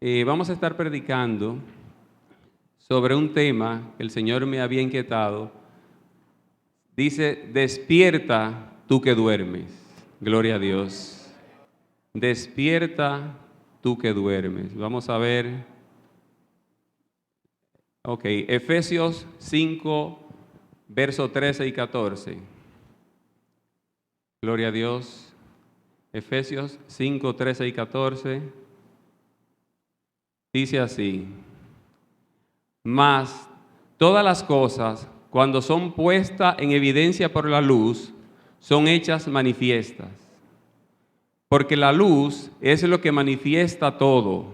Vamos a estar predicando sobre un tema que el Señor me había inquietado. Dice, despierta tú que duermes. Gloria a Dios. Despierta tú que duermes. Vamos a ver. Ok, Efesios 5, versos 13 y 14. Gloria a Dios. Efesios 5, 13 y 14. Dice así: mas todas las cosas, cuando son puestas en evidencia por la luz, son hechas manifiestas. Porque la luz es lo que manifiesta todo.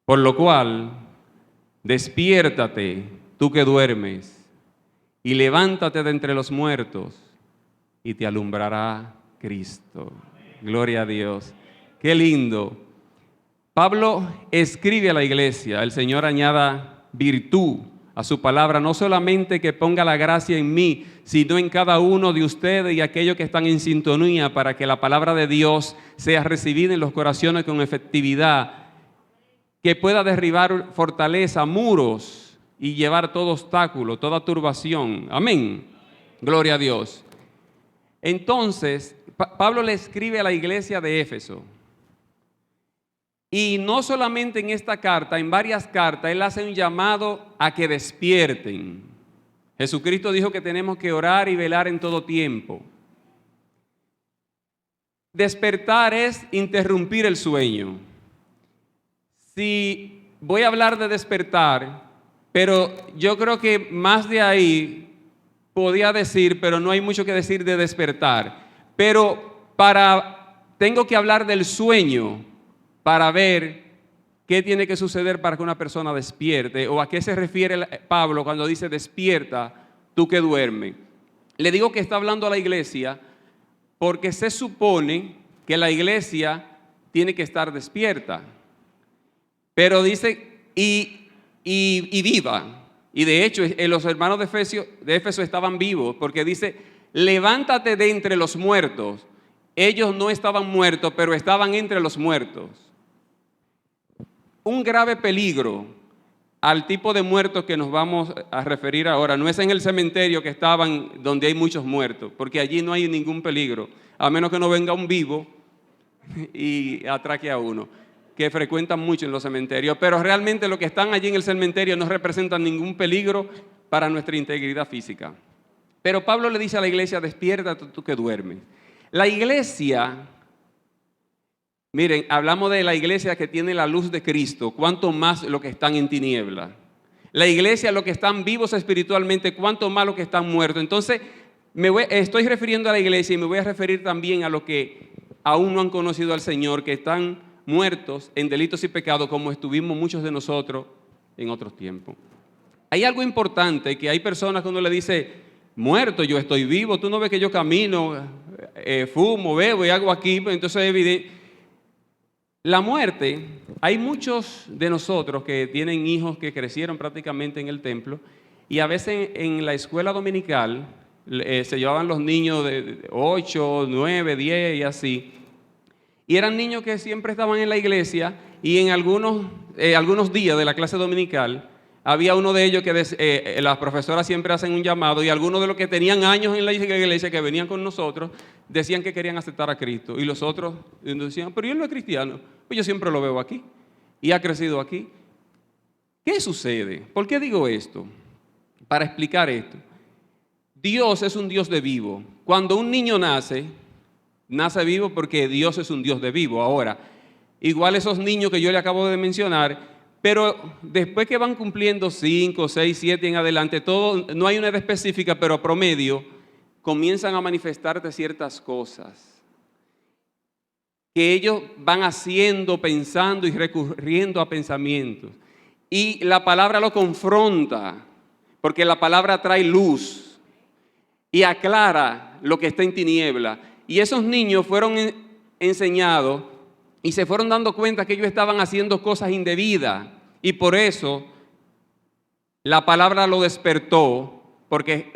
Por lo cual, despiértate, tú que duermes, y levántate de entre los muertos, y te alumbrará Cristo. Gloria a Dios. Qué lindo. Pablo escribe a la iglesia, el Señor añada virtud a su palabra, no solamente que ponga la gracia en mí, sino en cada uno de ustedes y aquellos que están en sintonía, para que la palabra de Dios sea recibida en los corazones con efectividad, que pueda derribar fortaleza, muros y llevar todo obstáculo, toda turbación. Amén. Gloria a Dios. Entonces, Pablo le escribe a la iglesia de Éfeso. Y no solamente en esta carta, en varias cartas, él hace un llamado a que despierten. Jesucristo dijo que tenemos que orar y velar en todo tiempo. Despertar es interrumpir el sueño. Si voy a hablar de despertar, pero yo creo que más de ahí podía decir, pero no hay mucho que decir de despertar. Pero tengo que hablar del sueño, para ver qué tiene que suceder para que una persona despierte, o a qué se refiere Pablo cuando dice despierta tú que duermes. Le digo que está hablando a la iglesia porque se supone que la iglesia tiene que estar despierta, pero dice y viva. Y de hecho los hermanos de Éfeso estaban vivos, porque dice levántate de entre los muertos. Ellos no estaban muertos, pero estaban entre los muertos. Un grave peligro al tipo de muertos que nos vamos a referir ahora no es en el cementerio que estaban donde hay muchos muertos, porque allí no hay ningún peligro, a menos que no venga un vivo y atraque a uno, que frecuentan mucho en los cementerios. Pero realmente los que están allí en el cementerio no representan ningún peligro para nuestra integridad física. Pero Pablo le dice a la iglesia, despierta tú que duermes. La iglesia, miren, hablamos de la iglesia que tiene la luz de Cristo, cuánto más los que están en tiniebla. La iglesia, los que están vivos espiritualmente, cuánto más los que están muertos. Entonces, estoy refiriendo a la iglesia y me voy a referir también a los que aún no han conocido al Señor, que están muertos en delitos y pecados, como estuvimos muchos de nosotros en otros tiempos. Hay algo importante, que hay personas que uno le dice, muerto, yo estoy vivo, tú no ves que yo camino, fumo, bebo y hago aquí, pues entonces es evidente. La muerte, hay muchos de nosotros que tienen hijos que crecieron prácticamente en el templo, y a veces en la escuela dominical se llevaban los niños de 8, 9, 10 y así, y eran niños que siempre estaban en la iglesia, y en algunos días de la clase dominical había uno de ellos que las profesoras siempre hacen un llamado, y algunos de los que tenían años en la iglesia que venían con nosotros decían que querían aceptar a Cristo, y los otros decían, pero él no es cristiano. Pues yo siempre lo veo aquí y ha crecido aquí. ¿Qué sucede? ¿Por qué digo esto? Para explicar esto. Dios es un Dios de vivo. Cuando un niño nace vivo porque Dios es un Dios de vivo. Ahora, igual esos niños que yo le acabo de mencionar, pero después que van cumpliendo 5, 6, 7 en adelante, no hay una edad específica, pero a promedio comienzan a manifestarte ciertas cosas que ellos van haciendo, pensando y recurriendo a pensamientos. Y la palabra lo confronta, porque la palabra trae luz y aclara lo que está en tiniebla. Y esos niños fueron enseñados y se fueron dando cuenta que ellos estaban haciendo cosas indebidas. Y por eso la palabra lo despertó, porque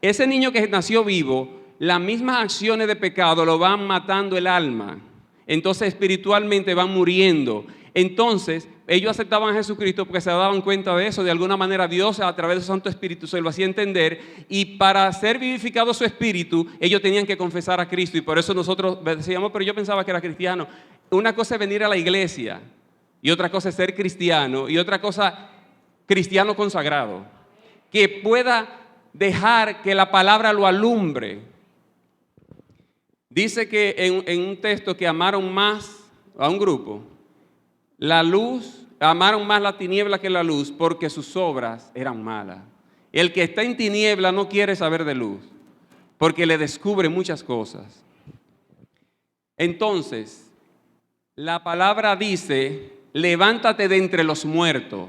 ese niño que nació vivo, las mismas acciones de pecado lo van matando el alma. Entonces espiritualmente van muriendo. Entonces, ellos aceptaban a Jesucristo porque se daban cuenta de eso. De alguna manera Dios a través de su Santo Espíritu se lo hacía entender, y para ser vivificado su espíritu, ellos tenían que confesar a Cristo. Y por eso nosotros decíamos, pero yo pensaba que era cristiano. Una cosa es venir a la iglesia, y otra cosa es ser cristiano, y otra cosa, cristiano consagrado, que pueda dejar que la palabra lo alumbre. Dice que en un texto que amaron más a un grupo la luz, amaron más la tiniebla que la luz, porque sus obras eran malas. El que está en tiniebla no quiere saber de luz, porque le descubre muchas cosas. Entonces, la palabra dice, levántate de entre los muertos.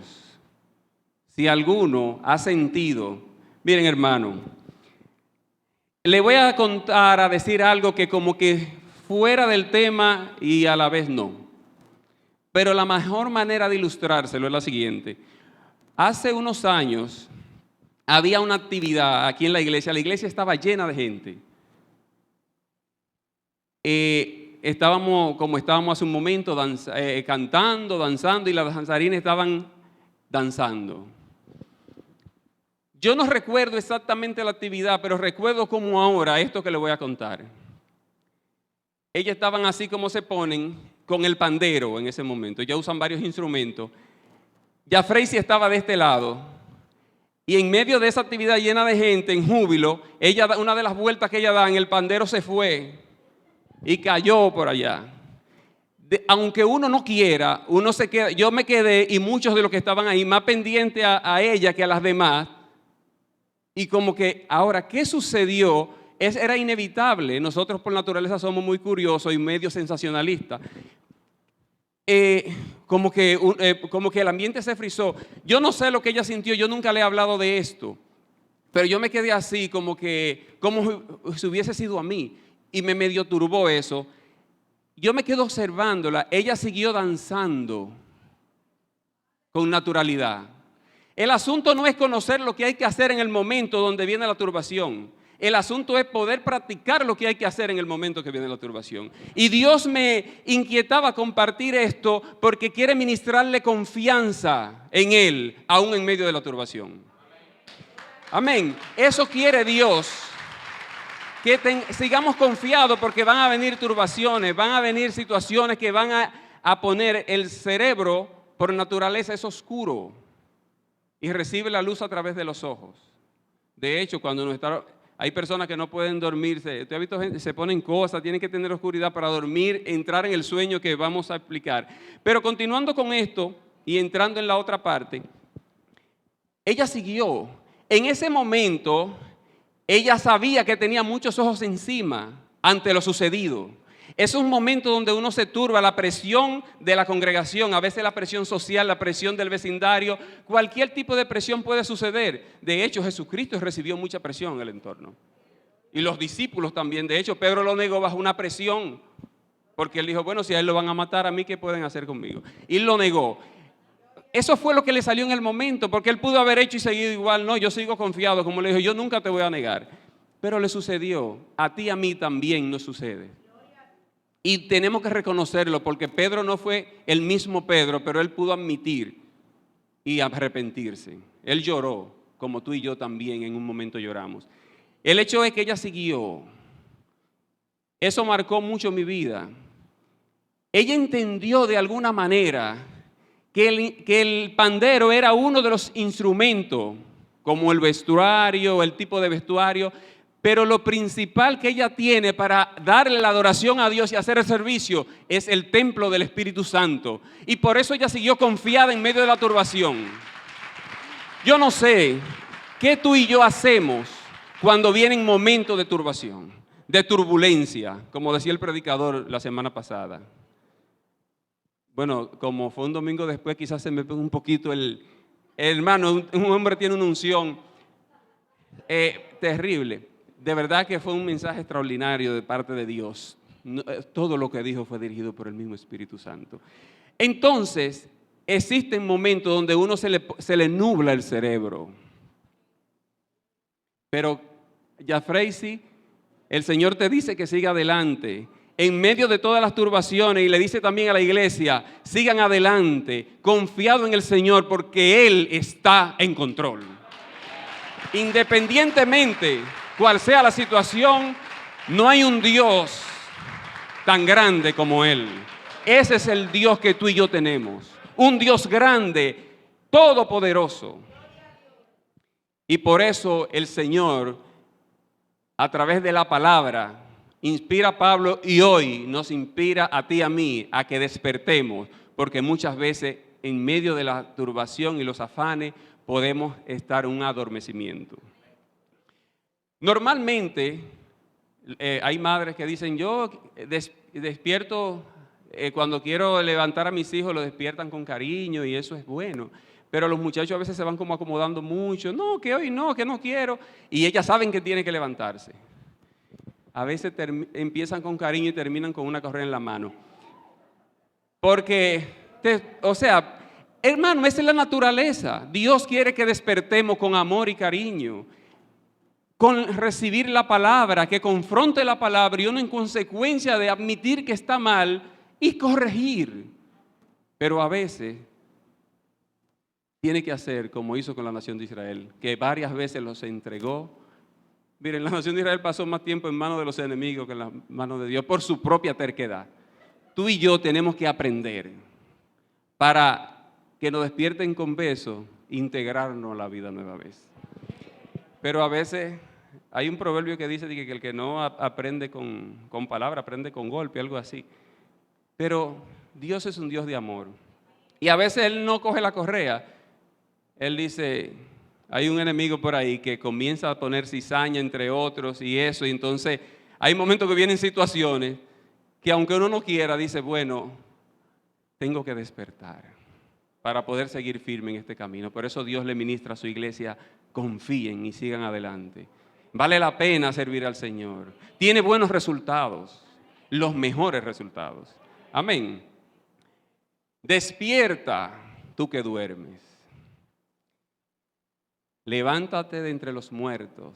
Si alguno ha sentido, miren hermano, le voy a contar, a decir algo que como que fuera del tema y a la vez no. Pero la mejor manera de ilustrárselo es la siguiente. Hace unos años había una actividad aquí en la iglesia estaba llena de gente. Estábamos hace un momento cantando, danzando, y las danzarinas estaban danzando. Yo no recuerdo exactamente la actividad, pero recuerdo como ahora esto que le voy a contar. Ellas estaban así como se ponen, con el pandero en ese momento. Ya usan varios instrumentos. Ya Freisy estaba de este lado. Y en medio de esa actividad llena de gente, en júbilo, una de las vueltas que ella da, el pandero se fue y cayó por allá. Aunque uno no quiera, uno se queda. Yo me quedé, y muchos de los que estaban ahí, más pendientes a ella que a las demás. Y como que, ahora, ¿qué sucedió? Era inevitable. Nosotros por naturaleza somos muy curiosos y medio sensacionalistas. Como que el ambiente se frizó. Yo no sé lo que ella sintió, yo nunca le he hablado de esto, pero yo me quedé así como si hubiese sido a mí, y me medio turbó eso. Yo me quedo observándola, ella siguió danzando con naturalidad. El asunto no es conocer lo que hay que hacer en el momento donde viene la turbación. El asunto es poder practicar lo que hay que hacer en el momento que viene la turbación. Y Dios me inquietaba compartir esto porque quiere ministrarle confianza en Él, aún en medio de la turbación. Amén. Eso quiere Dios. Que sigamos confiados, porque van a venir turbaciones, van a venir situaciones que van a poner el cerebro, por naturaleza es oscuro, y recibe la luz a través de los ojos. De hecho, hay personas que no pueden dormirse. Usted ha visto gente, se ponen cosas, tienen que tener oscuridad para dormir, entrar en el sueño que vamos a explicar. Pero continuando con esto y entrando en la otra parte, ella siguió. En ese momento, ella sabía que tenía muchos ojos encima ante lo sucedido. Es un momento donde uno se turba, la presión de la congregación, a veces la presión social, la presión del vecindario, cualquier tipo de presión puede suceder. De hecho, Jesucristo recibió mucha presión en el entorno. Y los discípulos también. De hecho, Pedro lo negó bajo una presión, porque él dijo, bueno, si a él lo van a matar, ¿a mí qué pueden hacer conmigo? Y lo negó. Eso fue lo que le salió en el momento, porque él pudo haber hecho y seguido igual. No, yo sigo confiado, como le dijo, yo nunca te voy a negar. Pero le sucedió. A ti y a mí también nos sucede. Y tenemos que reconocerlo, porque Pedro no fue el mismo Pedro, pero él pudo admitir y arrepentirse. Él lloró, como tú y yo también en un momento lloramos. El hecho es que ella siguió. Eso marcó mucho mi vida. Ella entendió de alguna manera que el pandero era uno de los instrumentos, como el vestuario, el tipo de vestuario. Pero lo principal que ella tiene para darle la adoración a Dios y hacer el servicio es el templo del Espíritu Santo. Y por eso ella siguió confiada en medio de la turbación. Yo no sé qué tú y yo hacemos cuando vienen momentos de turbación, de turbulencia, como decía el predicador la semana pasada. Bueno, como fue un domingo después, quizás se me pegó un poquito hermano, un hombre tiene una unción terrible. De verdad que fue un mensaje extraordinario de parte de Dios. Todo lo que dijo fue dirigido por el mismo Espíritu Santo. Entonces, existen momentos donde uno se le nubla el cerebro. Pero ya Freisy, el Señor te dice que siga adelante. en medio de todas las turbaciones, y le dice también a la iglesia, sigan adelante, confiado en el Señor, porque Él está en control. Independientemente cuál sea la situación, no hay un Dios tan grande como Él. Ese es el Dios que tú y yo tenemos. Un Dios grande, todopoderoso. Y por eso el Señor, a través de la palabra, inspira a Pablo y hoy nos inspira a ti y a mí a que despertemos, porque muchas veces en medio de la turbación y los afanes podemos estar en un adormecimiento. Normalmente hay madres que dicen, yo despierto, cuando quiero levantar a mis hijos, lo despiertan con cariño y eso es bueno. Pero los muchachos a veces se van como acomodando mucho, no, que hoy no, que no quiero. Y ellas saben que tienen que levantarse. A veces empiezan con cariño y terminan con una correa en la mano. Porque, hermano, esa es la naturaleza. Dios quiere que despertemos con amor y cariño, con recibir la palabra, que confronte la palabra y uno en consecuencia de admitir que está mal y corregir. Pero a veces tiene que hacer como hizo con la nación de Israel, que varias veces los entregó. Miren, la nación de Israel pasó más tiempo en manos de los enemigos que en las manos de Dios por su propia terquedad. Tú y yo tenemos que aprender para que nos despierten con besos, integrarnos a la vida nueva vez. Pero a veces hay un proverbio que dice que el que no aprende con palabra, aprende con golpe, algo así. Pero Dios es un Dios de amor. Y a veces Él no coge la correa. Él dice, hay un enemigo por ahí que comienza a poner cizaña entre otros y eso. Y entonces hay momentos que vienen situaciones que aunque uno no quiera, dice, bueno, tengo que despertar para poder seguir firme en este camino. Por eso Dios le ministra a su iglesia, confíen y sigan adelante. Vale la pena servir al Señor. Tiene buenos resultados, los mejores resultados. Amén. Despierta, tú que duermes. Levántate de entre los muertos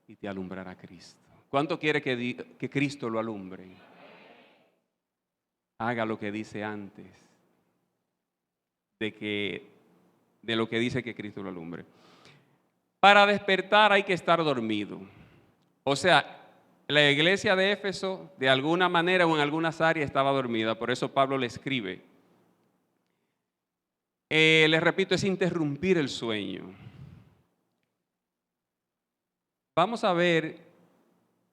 y te alumbrará Cristo. ¿Cuánto quiere que Cristo lo alumbre? Haga lo que dice antes de lo que dice que Cristo lo alumbre. Para despertar hay que estar dormido. O sea, la iglesia de Éfeso, de alguna manera o en algunas áreas estaba dormida. Por eso Pablo le escribe. Les repito, es interrumpir el sueño. Vamos a ver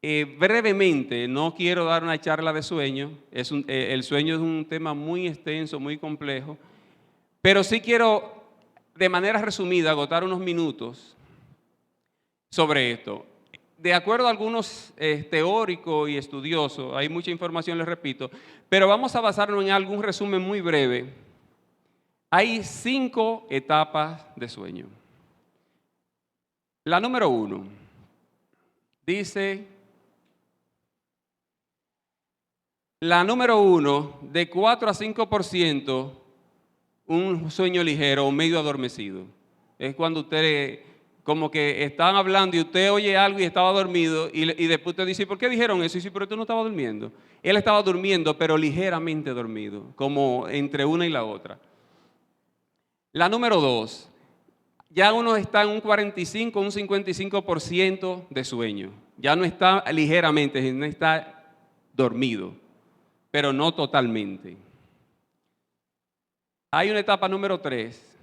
brevemente, no quiero dar una charla de sueño, el sueño es un tema muy extenso, muy complejo, pero sí quiero de manera resumida agotar unos minutos sobre esto. De acuerdo a algunos teóricos y estudiosos, hay mucha información, les repito, pero vamos a basarnos en algún resumen muy breve. Hay 5 etapas de sueño. La número 1 dice, de 4 a 5%, un sueño ligero o medio adormecido. Es cuando usted, como que están hablando y usted oye algo y estaba dormido y después usted dice, ¿por qué dijeron eso? Y dice, pero tú no estabas durmiendo. Él estaba durmiendo, pero ligeramente dormido, como entre una y la otra. La número 2, ya uno está en un 45, un 55% de sueño. Ya no está ligeramente, no está dormido, pero no totalmente. Hay una etapa número 3,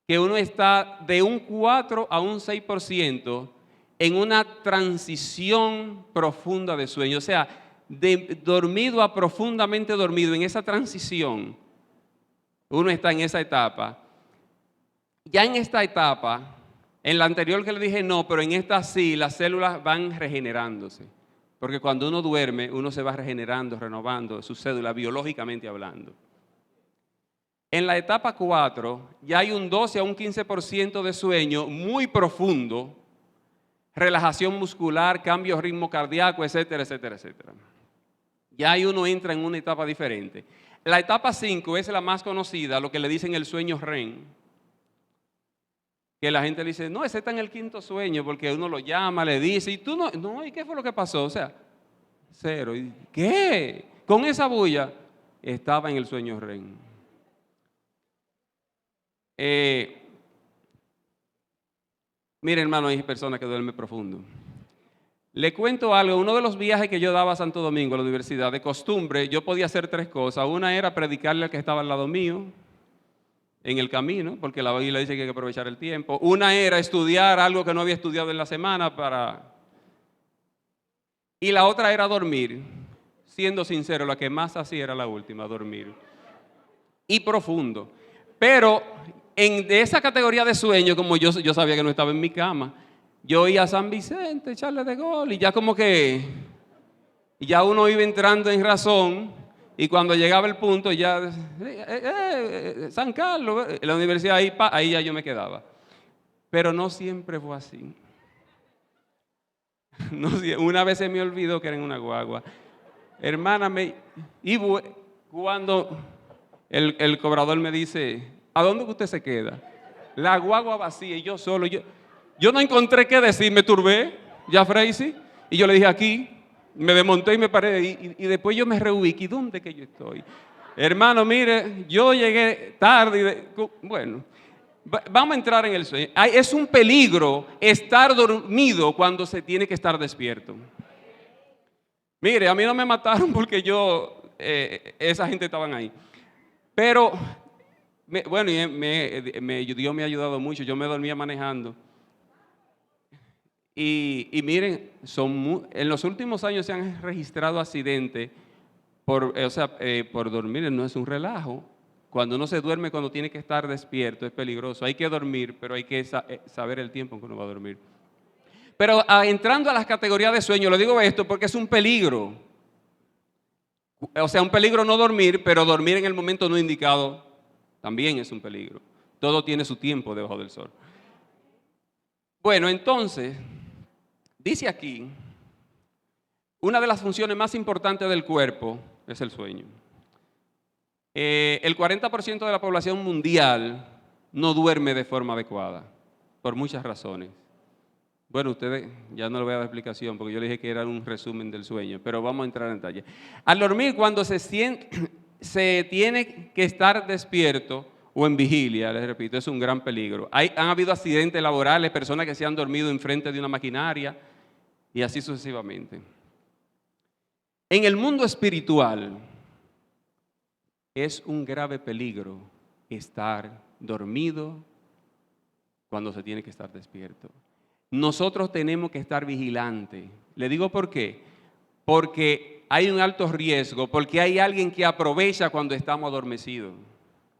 que uno está de un 4 a un 6% en una transición profunda de sueño. O sea, de dormido a profundamente dormido, en esa transición, uno está en esa etapa. Ya en esta etapa, en la anterior que le dije no, pero en esta sí, las células van regenerándose. Porque cuando uno duerme, uno se va regenerando, renovando su célula biológicamente hablando. En la etapa 4, ya hay un 12 a un 15% de sueño muy profundo, relajación muscular, cambio de ritmo cardíaco, etcétera, etcétera, etcétera. Ya ahí uno entra en una etapa diferente. La etapa 5 es la más conocida, lo que le dicen el sueño REM. Que la gente le dice, no, ese está en el 5.º sueño, porque uno lo llama, le dice, y tú no, ¿y qué fue lo que pasó? O sea, cero. ¿Qué? Con esa bulla estaba en el sueño REM. Mire, hermano, hay personas que duermen profundo. Le cuento algo, uno de los viajes que yo daba a Santo Domingo, a la universidad, de costumbre, yo podía hacer 3 cosas. Una era predicarle al que estaba al lado mío, en el camino, porque la Biblia dice que hay que aprovechar el tiempo. Una era estudiar algo que no había estudiado en la semana y la otra era dormir. Siendo sincero, la que más hacía era la última, dormir. Y profundo. Pero de esa categoría de sueño, como yo sabía que no estaba en mi cama, yo iba a San Vicente, Charles de Gaulle, y ya como que ya uno iba entrando en razón, y cuando llegaba el punto ya, San Carlos, la universidad, ahí ya yo me quedaba. Pero no siempre fue así. No, una vez se me olvidó que era en una guagua. Hermana, cuando el cobrador me dice, ¿a dónde usted se queda? La guagua vacía y yo solo. Yo no encontré qué decir, me turbé, ya Freisy, y yo le dije aquí, me desmonté y me paré, y después yo me reubiqué, ¿dónde que yo estoy? Hermano, mire, yo llegué tarde, bueno, vamos a entrar en el sueño. Es un peligro estar dormido cuando se tiene que estar despierto. Mire, a mí no me mataron porque esa gente estaban ahí. Pero, bueno, Dios me ha ayudado mucho, yo me dormía manejando. Y miren, en los últimos años se han registrado accidentes por dormir, no es un relajo. Cuando uno se duerme, cuando tiene que estar despierto, es peligroso. Hay que dormir, pero hay que saber el tiempo en que uno va a dormir. Pero entrando a las categorías de sueño, lo digo esto porque es un peligro. O sea, un peligro no dormir, pero dormir en el momento no indicado también es un peligro. Todo tiene su tiempo debajo del sol. Bueno, entonces, dice aquí, una de las funciones más importantes del cuerpo es el sueño. El 40% de la población mundial no duerme de forma adecuada, por muchas razones. Bueno, ustedes, ya no le voy a dar explicación porque yo les dije que era un resumen del sueño, pero vamos a entrar en detalle. Al dormir, cuando se tiene que estar despierto o en vigilia, les repito, es un gran peligro. Han habido accidentes laborales, personas que se han dormido enfrente de una maquinaria y así sucesivamente. En el mundo espiritual es un grave peligro estar dormido cuando se tiene que estar despierto. Nosotros tenemos que estar vigilantes. ¿Le digo por qué? Porque hay un alto riesgo, porque hay alguien que aprovecha cuando estamos adormecidos.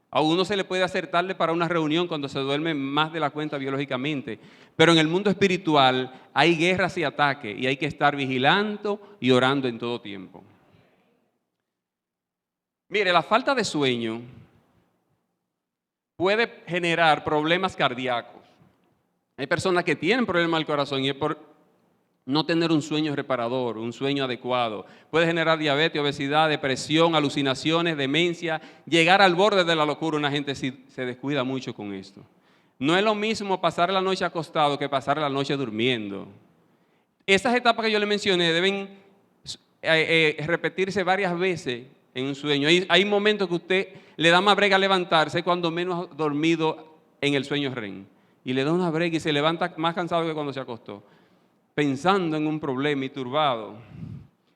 A uno se le puede hacer tarde para una reunión cuando se duerme más de la cuenta biológicamente, pero en el mundo espiritual hay guerras y ataques y hay que estar vigilando y orando en todo tiempo. Mire, la falta de sueño puede generar problemas cardíacos. Hay personas que tienen problemas del corazón y es por no tener un sueño reparador, un sueño adecuado. Puede generar diabetes, obesidad, depresión, alucinaciones, demencia, llegar al borde de la locura. Una gente se descuida mucho con esto. No es lo mismo pasar la noche acostado que pasar la noche durmiendo. Esas etapas que yo le mencioné deben repetirse varias veces en un sueño. Hay momentos que usted le da más brega a levantarse cuando menos dormido en el sueño REM. Y le da una brega y se levanta más cansado que cuando se acostó, pensando en un problema y turbado,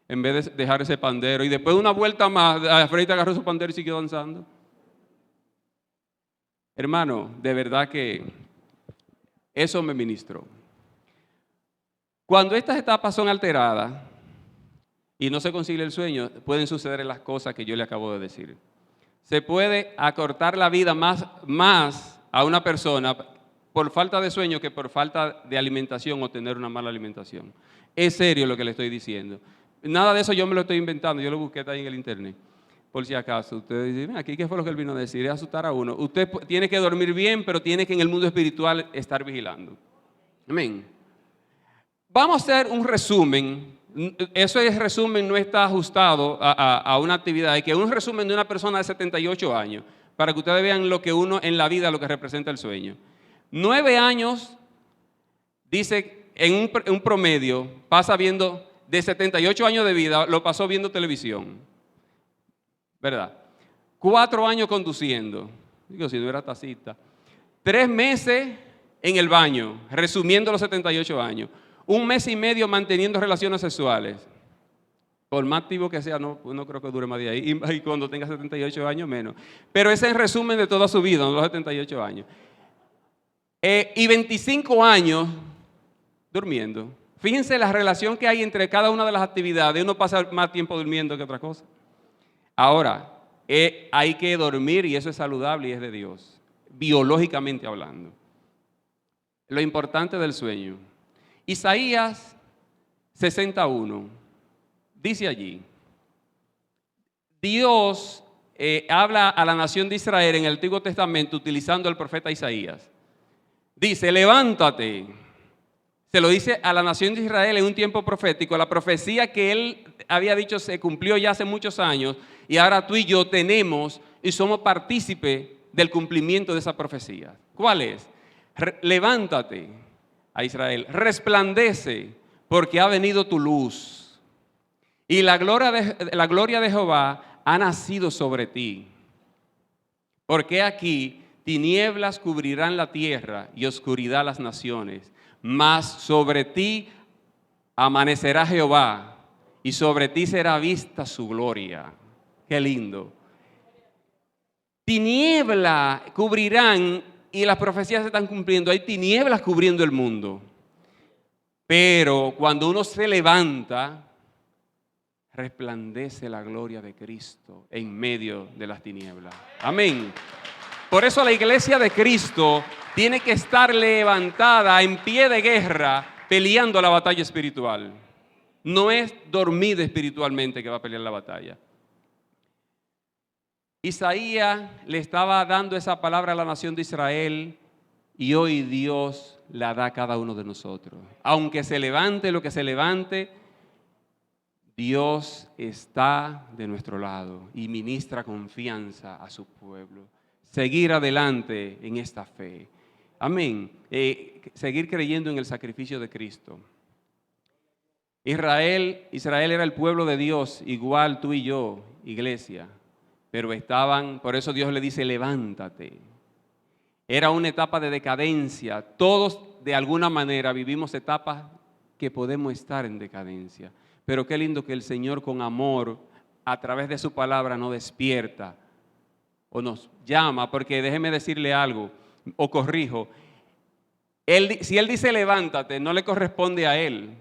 en vez de dejar ese pandero. Y después de una vuelta más, Freita agarró su pandero y siguió danzando. Hermano, de verdad que eso me ministró. Cuando estas etapas son alteradas y no se consigue el sueño, pueden suceder las cosas que yo le acabo de decir. Se puede acortar la vida más a una persona por falta de sueño que por falta de alimentación o tener una mala alimentación. Es serio lo que le estoy diciendo. Nada de eso yo me lo estoy inventando, yo lo busqué ahí en el internet. Por si acaso, ustedes dicen, aquí ¿qué fue lo que él vino a decir? Es asustar a uno. Usted tiene que dormir bien, pero tiene que en el mundo espiritual estar vigilando. Amén. Vamos a hacer un resumen. Ese resumen no está ajustado a una actividad. Es que un resumen de una persona de 78 años, para que ustedes vean lo que uno en la vida, lo que representa el sueño. 9 años, dice, en un promedio, pasa viendo de 78 años de vida lo pasó viendo televisión, ¿verdad? 4 años conduciendo, digo, si no era taxista. 3 meses en el baño, resumiendo los 78 años. 1 mes y medio manteniendo relaciones sexuales. Por más activo que sea, no creo que dure más de ahí. Y cuando tenga 78 años, menos. Pero ese es el resumen de toda su vida, los 78 años. Y 25 años durmiendo. Fíjense la relación que hay entre cada una de las actividades. Uno pasa más tiempo durmiendo que otra cosa. Ahora, hay que dormir y eso es saludable y es de Dios, biológicamente hablando. Lo importante del sueño. Isaías 61 dice allí, Dios habla a la nación de Israel en el Antiguo Testamento utilizando al profeta Isaías. Dice, levántate. Se lo dice a la nación de Israel en un tiempo profético. La profecía que él había dicho se cumplió ya hace muchos años y ahora tú y yo tenemos y somos partícipes del cumplimiento de esa profecía. ¿Cuál es? Levántate a Israel, resplandece porque ha venido tu luz y la gloria de Jehová ha nacido sobre ti. Porque aquí tinieblas cubrirán la tierra y oscuridad las naciones. Mas sobre ti amanecerá Jehová y sobre ti será vista su gloria. Qué lindo. Tinieblas cubrirán y las profecías se están cumpliendo. Hay tinieblas cubriendo el mundo. Pero cuando uno se levanta, resplandece la gloria de Cristo en medio de las tinieblas. Amén. Por eso la iglesia de Cristo tiene que estar levantada en pie de guerra peleando la batalla espiritual. No es dormida espiritualmente que va a pelear la batalla. Isaías le estaba dando esa palabra a la nación de Israel y hoy Dios la da a cada uno de nosotros. Aunque se levante lo que se levante, Dios está de nuestro lado y ministra confianza a su pueblo. Seguir adelante en esta fe. Amén. Seguir creyendo en el sacrificio de Cristo. Israel era el pueblo de Dios, igual tú y yo, iglesia. Pero por eso Dios le dice, levántate. Era una etapa de decadencia. Todos de alguna manera vivimos etapas que podemos estar en decadencia. Pero qué lindo que el Señor con amor, a través de su palabra, nos despierta o nos llama, porque déjeme decirle algo, o corrijo, si Él dice levántate, no le corresponde a Él,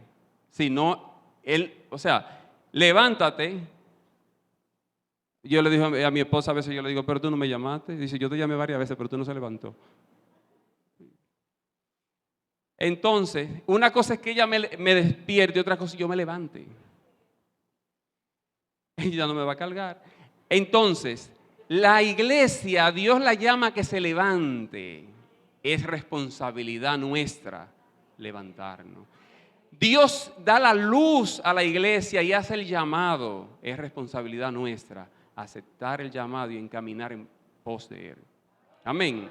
sino Él, levántate. Yo le digo a mi esposa a veces, yo le digo, pero tú no me llamaste. Dice, yo te llamé varias veces, pero tú no se levantó. Entonces, una cosa es que ella me despierte, otra cosa es que yo me levante. Ella no me va a cargar. Entonces, la iglesia, Dios la llama a que se levante. Es responsabilidad nuestra levantarnos. Dios da la luz a la iglesia y hace el llamado. Es responsabilidad nuestra aceptar el llamado y encaminar en pos de Él. Amén.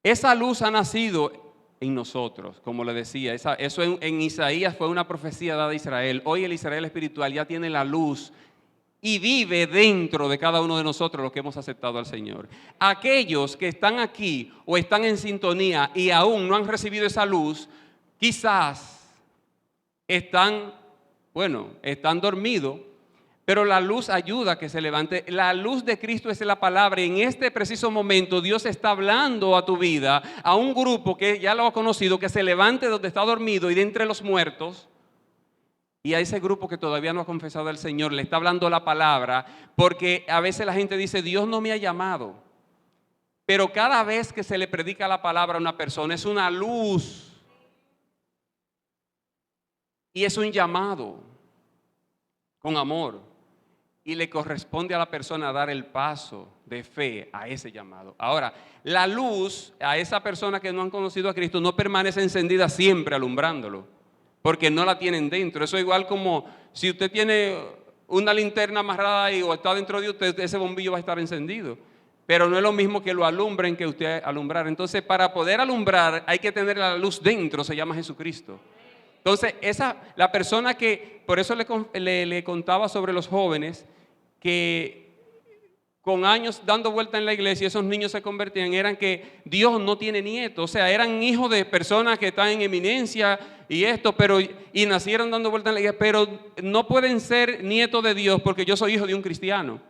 Esa luz ha nacido en nosotros, como le decía. Eso en Isaías fue una profecía dada a Israel. Hoy el Israel espiritual ya tiene la luz y vive dentro de cada uno de nosotros los que hemos aceptado al Señor. Aquellos que están aquí o están en sintonía y aún no han recibido esa luz, quizás están dormidos, pero la luz ayuda a que se levante. La luz de Cristo es la palabra. En este preciso momento Dios está hablando a tu vida, a un grupo que ya lo ha conocido, que se levante donde está dormido y de entre los muertos. Y a ese grupo que todavía no ha confesado al Señor le está hablando la palabra, porque a veces la gente dice, Dios no me ha llamado. Pero cada vez que se le predica la palabra a una persona es una luz y es un llamado con amor. Y le corresponde a la persona dar el paso de fe a ese llamado. Ahora, la luz a esa persona que no han conocido a Cristo no permanece encendida siempre alumbrándolo, porque no la tienen dentro. Eso es igual como si usted tiene una linterna amarrada ahí o está dentro de usted, ese bombillo va a estar encendido. Pero no es lo mismo que lo alumbren que usted alumbrar. Entonces, para poder alumbrar hay que tener la luz dentro, se llama Jesucristo. Entonces, la persona que, por eso le contaba sobre los jóvenes, que con años dando vuelta en la iglesia, esos niños se convertían, eran que Dios no tiene nietos, o sea, eran hijos de personas que están en eminencia y esto, y nacieron dando vuelta en la iglesia, pero no pueden ser nietos de Dios porque yo soy hijo de un cristiano.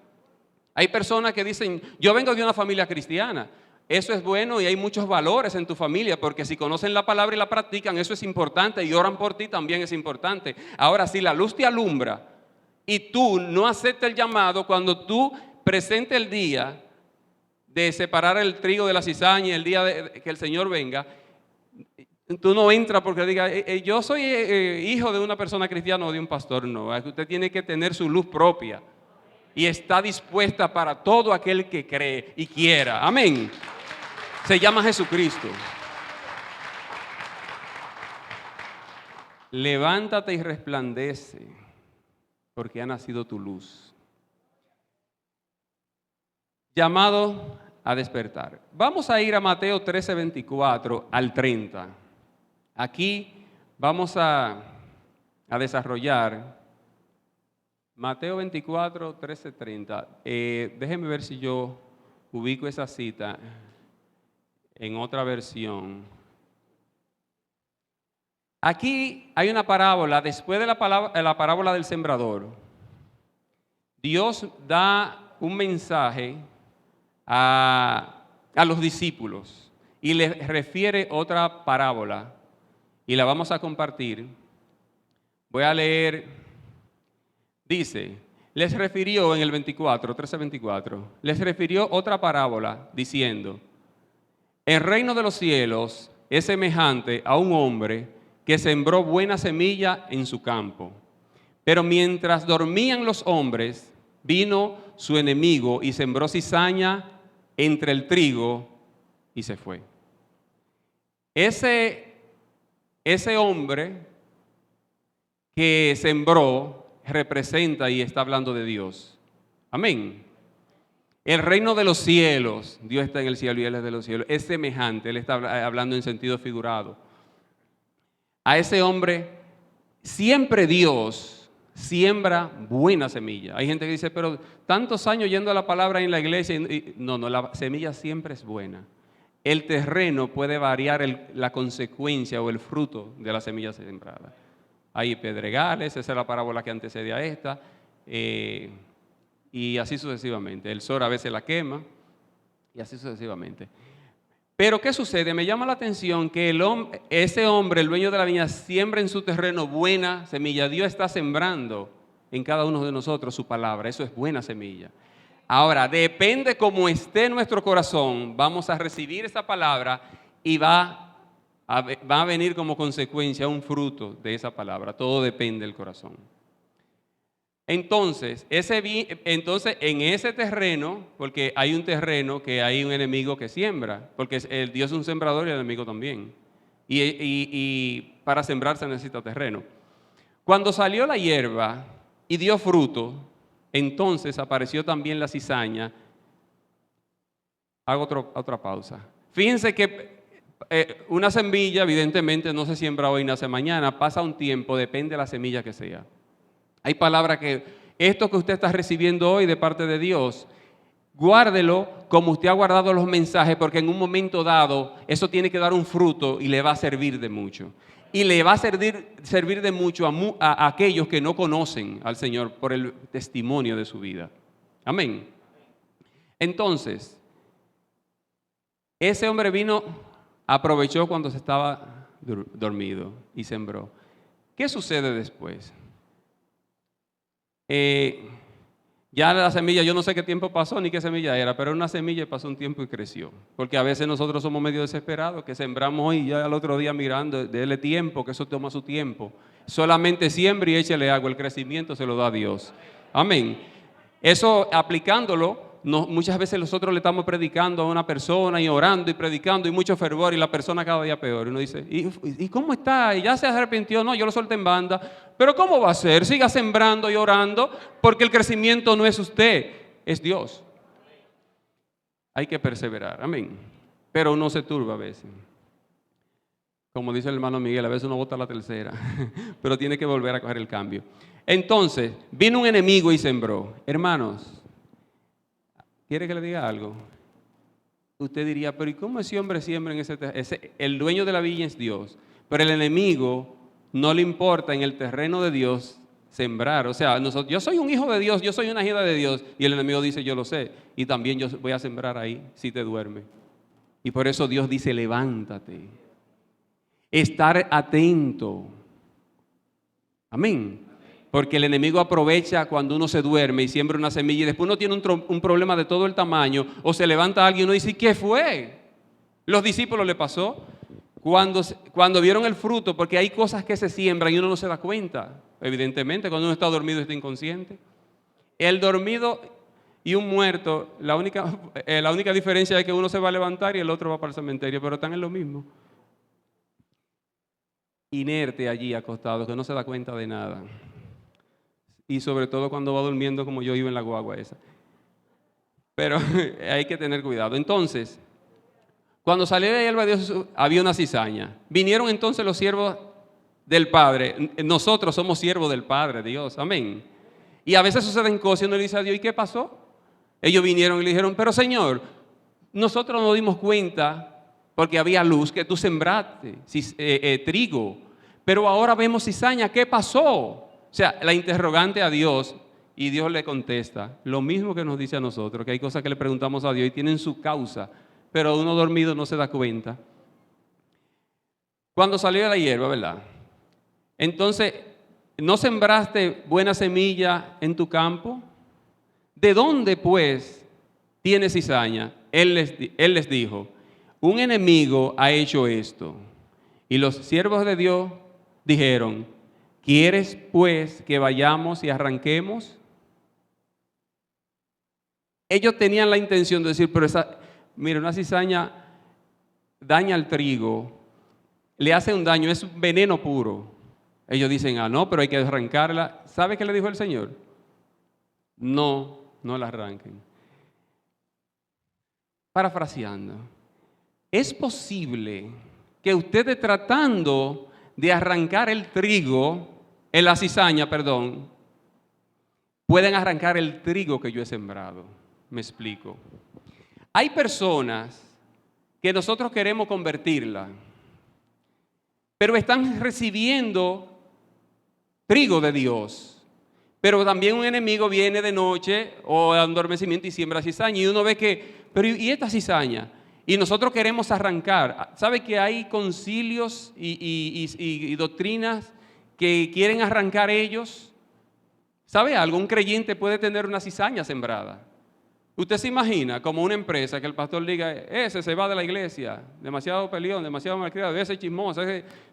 Hay personas que dicen, yo vengo de una familia cristiana. Eso es bueno y hay muchos valores en tu familia, porque si conocen la palabra y la practican, eso es importante, y oran por ti, también es importante. Ahora, si la luz te alumbra y tú no aceptas el llamado, cuando tú presente el día de separar el trigo de la cizaña, el día de que el Señor venga, tú no entras porque diga, yo soy hijo de una persona cristiana o de un pastor. No, usted tiene que tener su luz propia y está dispuesta para todo aquel que cree y quiera. Amén. Se llama Jesucristo. Levántate y resplandece, porque ha nacido tu luz. Llamado a despertar. Vamos a ir a Mateo 13, 24 al 30. Aquí vamos a desarrollar Mateo 24, 13, 30. Déjenme ver si yo ubico esa cita en otra versión. Aquí hay una parábola, después de la parábola del sembrador. Dios da un mensaje a los discípulos y les refiere otra parábola y la vamos a compartir. Voy a leer, dice, les refirió en el 24, 13-24, les refirió otra parábola diciendo, el reino de los cielos es semejante a un hombre que sembró buena semilla en su campo, pero mientras dormían los hombres, vino su enemigo y sembró cizaña entre el trigo y se fue. Ese hombre que sembró representa y está hablando de Dios. Amén. El reino de los cielos, Dios está en el cielo y Él es de los cielos, es semejante, Él está hablando en sentido figurado. A ese hombre siempre Dios siembra buena semilla. Hay gente que dice, pero tantos años yendo a la palabra en la iglesia. No, la semilla siempre es buena. El terreno puede variar la consecuencia o el fruto de la semilla sembrada. Hay pedregales, esa es la parábola que antecede a esta, y así sucesivamente. El sol a veces la quema, y así sucesivamente. Pero ¿qué sucede? Me llama la atención que ese hombre, el dueño de la viña, siembra en su terreno buena semilla. Dios está sembrando en cada uno de nosotros su palabra. Eso es buena semilla. Ahora, depende cómo esté nuestro corazón, vamos a recibir esa palabra y va a venir como consecuencia un fruto de esa palabra. Todo depende del corazón. Entonces, en ese terreno, porque hay un terreno que hay un enemigo que siembra, porque el Dios es un sembrador y el enemigo también. Y para sembrar se necesita terreno. Cuando salió la hierba y dio fruto, entonces apareció también la cizaña. Hago otra pausa. Fíjense que una semilla evidentemente no se siembra hoy, nace mañana, pasa un tiempo, depende de la semilla que sea. Hay palabras que esto que usted está recibiendo hoy de parte de Dios, guárdelo como usted ha guardado los mensajes, porque en un momento dado eso tiene que dar un fruto y le va a servir de mucho. Y le va a servir de mucho a aquellos que no conocen al Señor por el testimonio de su vida. Amén. Entonces, ese hombre aprovechó cuando se estaba dormido y sembró. ¿Qué sucede después? Ya la semilla, yo no sé qué tiempo pasó ni qué semilla era, pero una semilla pasó un tiempo y creció. Porque a veces nosotros somos medio desesperados, que sembramos hoy y ya al otro día mirando, déle tiempo, que eso toma su tiempo. Solamente siembre y échele agua, el crecimiento se lo da Dios. Amén. Eso aplicándolo, muchas veces nosotros le estamos predicando a una persona y orando y predicando y mucho fervor y la persona cada día peor. Y uno dice, ¿y cómo está? ¿Y ya se arrepintió? No, yo lo solté en banda. Pero ¿cómo va a ser? Siga sembrando y orando porque el crecimiento no es usted, es Dios. Hay que perseverar, amén. Pero uno se turba a veces. Como dice el hermano Miguel, a veces uno bota la tercera, pero tiene que volver a coger el cambio. Entonces, vino un enemigo y sembró. Hermanos, ¿quiere que le diga algo? Usted diría, pero ¿y cómo ese hombre siembra en ese terreno? El dueño de la viña es Dios, pero el enemigo no le importa en el terreno de Dios sembrar. O sea, yo soy un hijo de Dios, yo soy una hija de Dios, y el enemigo dice, yo lo sé, y también yo voy a sembrar ahí si te duermes. Y por eso Dios dice, levántate. Estar atento. Amén. Porque el enemigo aprovecha cuando uno se duerme y siembra una semilla y después uno tiene un problema de todo el tamaño, o se levanta alguien y uno dice, ¿qué fue? Los discípulos le pasó cuando vieron el fruto, porque hay cosas que se siembran y uno no se da cuenta. Evidentemente, cuando uno está dormido está inconsciente. El dormido y un muerto, la única diferencia es que uno se va a levantar y el otro va para el cementerio, pero están en lo mismo. Inerte allí acostado, que no se da cuenta de nada. Y sobre todo cuando va durmiendo como yo iba en la guagua esa. Pero hay que tener cuidado. Entonces, cuando salió de Elba Dios había una cizaña. Vinieron entonces los siervos del Padre. Nosotros somos siervos del Padre, Dios. Amén. Y a veces suceden cosas y uno le dice a Dios, ¿y qué pasó? Ellos vinieron y le dijeron, pero Señor, nosotros nos dimos cuenta, porque había luz, que tú sembraste trigo, pero ahora vemos cizaña, ¿qué pasó? O sea, la interrogante a Dios, y Dios le contesta, lo mismo que nos dice a nosotros, que hay cosas que le preguntamos a Dios y tienen su causa, pero uno dormido no se da cuenta. Cuando salió la hierba, ¿verdad? Entonces, ¿no sembraste buena semilla en tu campo? ¿De dónde, pues, tienes cizaña? Él les dijo, un enemigo ha hecho esto. Y los siervos de Dios dijeron, ¿quieres, pues, que vayamos y arranquemos? Ellos tenían la intención de decir, pero mira, una cizaña daña al trigo, le hace un daño, es veneno puro. Ellos dicen, no, pero hay que arrancarla. ¿Sabe qué le dijo el Señor? No la arranquen. Parafraseando, es posible que ustedes tratando de arrancar el trigo, la cizaña, perdón, pueden arrancar el trigo que yo he sembrado. Me explico. Hay personas que nosotros queremos convertirla, pero están recibiendo trigo de Dios. Pero también un enemigo viene de noche o de adormecimiento y siembra cizaña. Y uno ve que, pero ¿y esta cizaña? Y nosotros queremos arrancar. ¿Sabe que hay concilios y doctrinas que quieren arrancar ellos? ¿Sabe algo? Un creyente puede tener una cizaña sembrada. Usted se imagina como una empresa que el pastor diga, ese se va de la iglesia, demasiado peleón, demasiado malcriado, ese chismoso,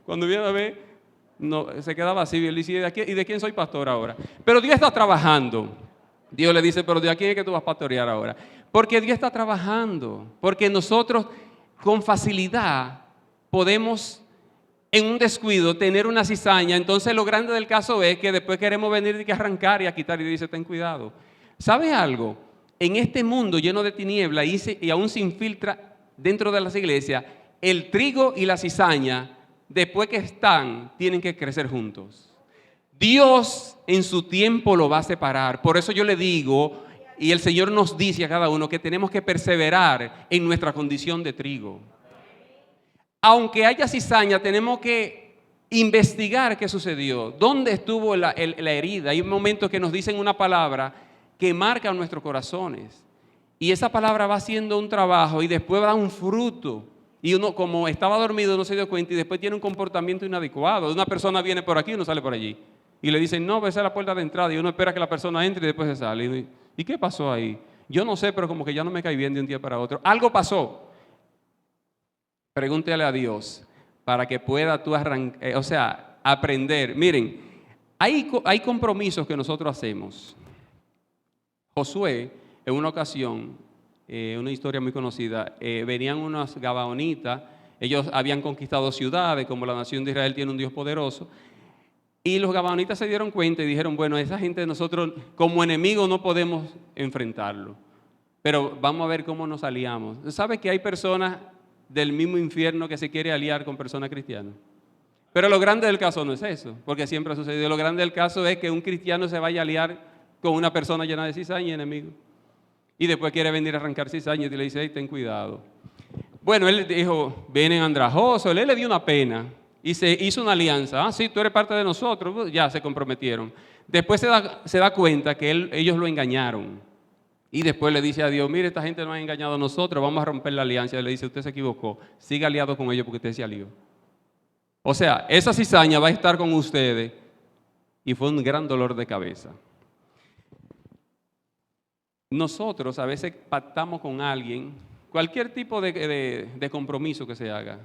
cuando viene a ver, no, se queda vacío y él dice, ¿y de quién soy pastor ahora? Pero Dios está trabajando. Dios le dice, pero ¿de a quién es que tú vas a pastorear ahora? Porque Dios está trabajando, porque nosotros con facilidad podemos en un descuido tener una cizaña. Entonces lo grande del caso es que después queremos venir y que arrancar y a quitar y dice, ten cuidado. ¿Sabes algo? En este mundo lleno de tinieblas y aún se infiltra dentro de las iglesias, el trigo y la cizaña, después que tienen que crecer juntos. Dios en su tiempo lo va a separar. Por eso yo le digo, y el Señor nos dice a cada uno que tenemos que perseverar en nuestra condición de trigo. Aunque haya cizaña, tenemos que investigar qué sucedió, dónde estuvo la herida. Hay momentos que nos dicen una palabra que marca nuestros corazones. Y esa palabra va haciendo un trabajo y después da un fruto. Y uno, como estaba dormido, no se dio cuenta y después tiene un comportamiento inadecuado. Una persona viene por aquí y uno sale por allí. Y le dicen, no, esa es la puerta de entrada. Y uno espera que la persona entre y después se sale. ¿Y qué pasó ahí? Yo no sé, pero como que ya no me cae bien de un día para otro. Algo pasó. Pregúntale a Dios para que pueda tú aprender. Miren, hay compromisos que nosotros hacemos. Josué, en una ocasión, una historia muy conocida, venían unos gabaonitas, ellos habían conquistado ciudades, como la nación de Israel tiene un Dios poderoso, y los gabaonitas se dieron cuenta y dijeron, bueno, esa gente nosotros como enemigos no podemos enfrentarlo, pero vamos a ver cómo nos aliamos. ¿Sabe que hay personas del mismo infierno que se quiere aliar con personas cristianas. Pero lo grande del caso no es eso, porque siempre ha sucedido. Lo grande del caso es que un cristiano se vaya a aliar con una persona llena de cizaña y enemigo. Y después quiere venir a arrancar cizaña y le dice, hey, ten cuidado. Bueno, él dijo, vienen andrajosos, él le dio una pena y se hizo una alianza. Sí, tú eres parte de nosotros, ya se comprometieron. Después se da cuenta que ellos lo engañaron. Y después le dice a Dios, mire, esta gente nos ha engañado a nosotros, vamos a romper la alianza. Y le dice, usted se equivocó, siga aliado con ellos porque usted se alió. O sea, esa cizaña va a estar con ustedes y fue un gran dolor de cabeza. Nosotros a veces pactamos con alguien, cualquier tipo de compromiso que se haga.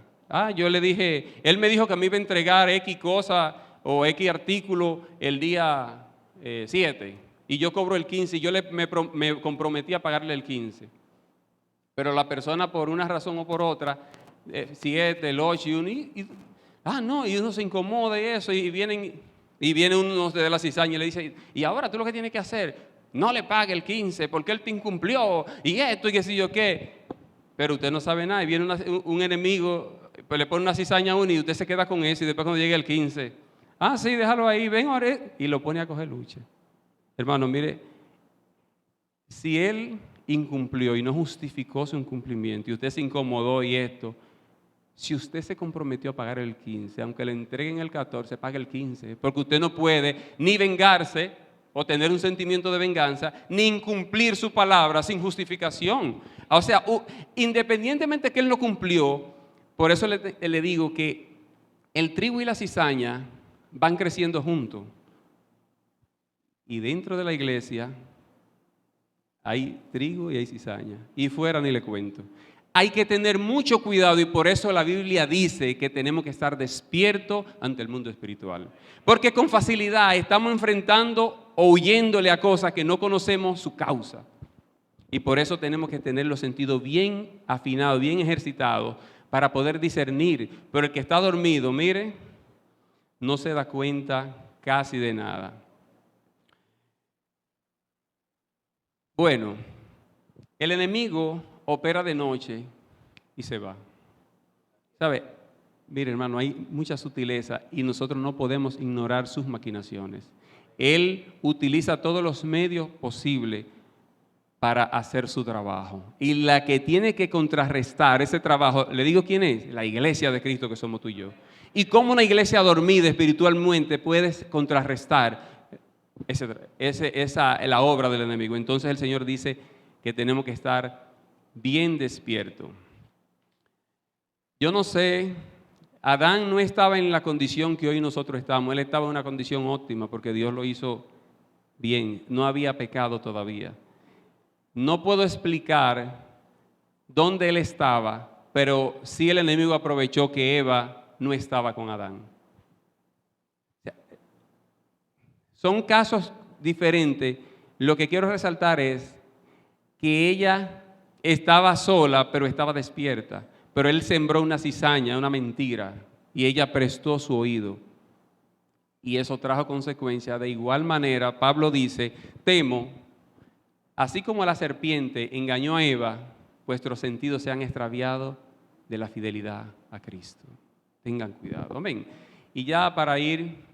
Yo le dije, él me dijo que a mí iba a entregar X cosa o X artículo el día 7 y yo cobro el 15 y yo me comprometí a pagarle el 15. Pero la persona por una razón o por otra, 7, el 8 y uno, y uno se incomoda y eso, y viene uno de la cizaña y le dice, y ahora tú lo que tienes que hacer, no le pague el 15 porque él te incumplió y esto y qué sé yo qué. Pero usted no sabe nada y viene un enemigo, pues le pone una cizaña a uno y usted se queda con eso y después cuando llegue el 15, sí, déjalo ahí, ven ahora, y lo pone a coger lucha. Hermano, mire, si él incumplió y no justificó su incumplimiento y usted se incomodó y esto, si usted se comprometió a pagar el 15, aunque le entreguen el 14, pague el 15, porque usted no puede ni vengarse o tener un sentimiento de venganza, ni incumplir su palabra sin justificación. O sea, independientemente que él no cumplió, por eso le digo que el trigo y la cizaña van creciendo juntos. Y dentro de la iglesia hay trigo y hay cizaña. Y fuera ni le cuento. Hay que tener mucho cuidado y por eso la Biblia dice que tenemos que estar despiertos ante el mundo espiritual. Porque con facilidad estamos enfrentando o huyéndole a cosas que no conocemos su causa. Y por eso tenemos que tener los sentidos bien afinados, bien ejercitados para poder discernir. Pero el que está dormido, mire, no se da cuenta casi de nada. Bueno, el enemigo opera de noche y se va. ¿Sabe? Mire, hermano, hay mucha sutileza y nosotros no podemos ignorar sus maquinaciones. Él utiliza todos los medios posibles para hacer su trabajo. Y la que tiene que contrarrestar ese trabajo, le digo quién es, la iglesia de Cristo que somos tú y yo. Y cómo una iglesia dormida espiritualmente puede contrarrestar la obra del enemigo. Entonces el Señor dice que tenemos que estar bien despiertos. Yo no sé, Adán no estaba en la condición que hoy nosotros estamos, él estaba en una condición óptima porque Dios lo hizo bien, no había pecado todavía. No puedo explicar dónde él estaba, pero sí el enemigo aprovechó que Eva no estaba con Adán. Son casos diferentes. Lo que quiero resaltar es que ella estaba sola, pero estaba despierta. Pero él sembró una cizaña, una mentira, y ella prestó su oído. Y eso trajo consecuencias. De igual manera, Pablo dice, temo, así como la serpiente engañó a Eva, vuestros sentidos se han extraviado de la fidelidad a Cristo. Tengan cuidado. Amén. Y ya para ir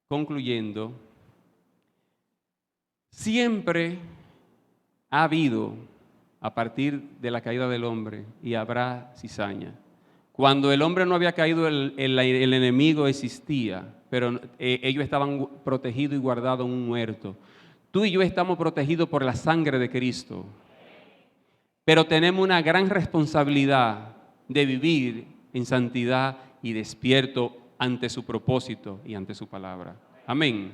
concluyendo, siempre ha habido, a partir de la caída del hombre, y habrá cizaña. Cuando el hombre no había caído, el enemigo existía, pero ellos estaban protegidos y guardados en un huerto. Tú y yo estamos protegidos por la sangre de Cristo, pero tenemos una gran responsabilidad de vivir en santidad y despierto ante su propósito y ante su palabra. Amén.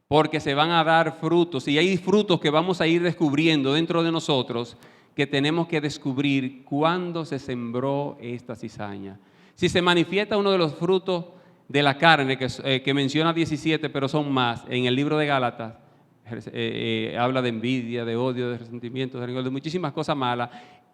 Porque se van a dar frutos y hay frutos que vamos a ir descubriendo dentro de nosotros que tenemos que descubrir cuándo se sembró esta cizaña. Si se manifiesta uno de los frutos de la carne que menciona 17, pero son más, en el libro de Gálatas, habla de envidia, de odio, de resentimiento, de muchísimas cosas malas.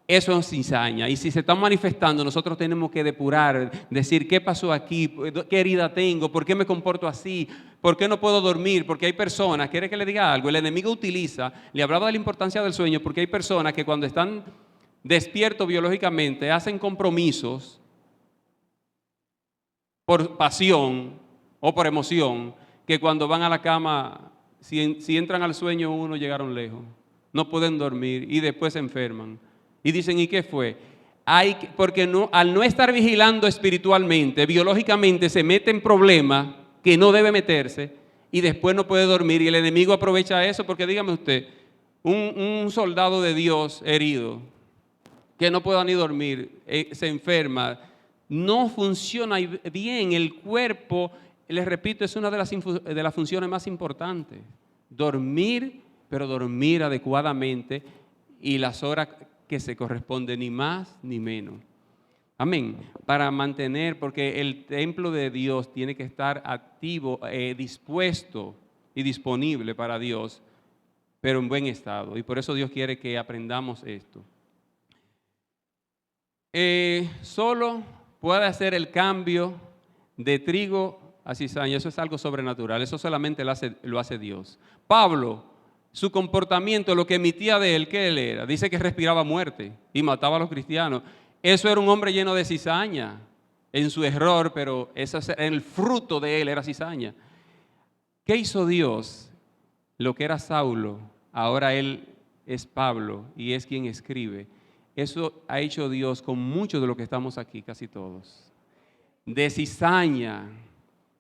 Eso es cizaña. Y si se está manifestando, nosotros tenemos que depurar, decir qué pasó aquí, qué herida tengo, por qué me comporto así, por qué no puedo dormir, porque hay personas, ¿quiere que le diga algo? El enemigo utiliza, le hablaba de la importancia del sueño, porque hay personas que cuando están despiertos biológicamente, hacen compromisos por pasión o por emoción, que cuando van a la cama, si entran al sueño uno, llegaron lejos. No pueden dormir y después se enferman. Y dicen, ¿y qué fue? Porque al no estar vigilando espiritualmente, biológicamente se mete en problemas que no debe meterse y después no puede dormir. Y el enemigo aprovecha eso porque dígame usted, un soldado de Dios herido, que no pueda ni dormir, se enferma, no funciona bien el cuerpo. Les repito, es una de las funciones más importantes. Dormir, pero dormir adecuadamente y las horas que se corresponden, ni más ni menos. Amén. Para mantener, porque el templo de Dios tiene que estar activo, dispuesto y disponible para Dios, pero en buen estado. Y por eso Dios quiere que aprendamos esto. Solo puede hacer el cambio de trigo a cizaña. Eso es algo sobrenatural. Eso solamente lo hace Dios. Pablo, su comportamiento, lo que emitía de él, ¿qué él era? Dice que respiraba muerte y mataba a los cristianos. Eso era un hombre lleno de cizaña en su error, pero el fruto de él era cizaña. ¿Qué hizo Dios? Lo que era Saulo, ahora él es Pablo y es quien escribe. Eso ha hecho Dios con muchos de los que estamos aquí, casi todos. De cizaña,